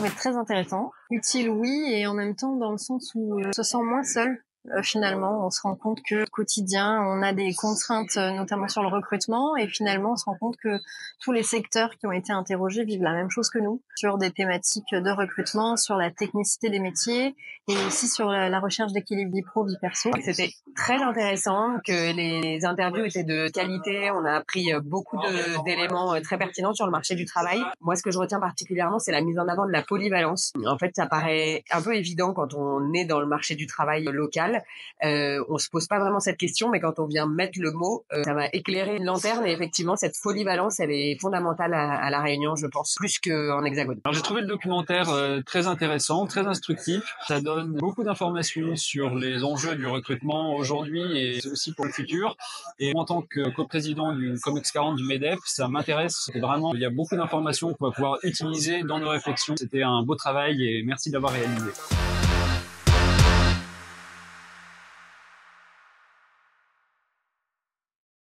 trouvé très intéressant. Utile, oui, et en même temps dans le sens où on se sent moins seul. Finalement, on se rend compte que au quotidien, on a des contraintes, notamment sur le recrutement, et finalement, on se rend compte que tous les secteurs qui ont été interrogés vivent la même chose que nous, sur des thématiques de recrutement, sur la technicité des métiers, et aussi sur la recherche d'équilibre vie pro, vie perso. C'était très intéressant, que les interviews étaient de qualité. On a appris beaucoup d'éléments très pertinents sur le marché du travail. Moi, ce que je retiens particulièrement, c'est la mise en avant de la polyvalence. En fait, ça paraît un peu évident quand on est dans le marché du travail local. On se pose pas vraiment cette question, mais quand on vient mettre le mot, ça va éclairer une lanterne. Et effectivement, cette polyvalence, elle est fondamentale à La Réunion, je pense, plus qu'en Hexagone. Alors, j'ai trouvé le documentaire très intéressant, très instructif. Ça donne beaucoup d'informations sur les enjeux du recrutement aujourd'hui et aussi pour le futur. Et en tant que coprésident du COMEX 40 du MEDEF, ça m'intéresse. Vraiment, il y a beaucoup d'informations qu'on va pouvoir utiliser dans nos réflexions. C'était un beau travail et merci de l'avoir réalisé.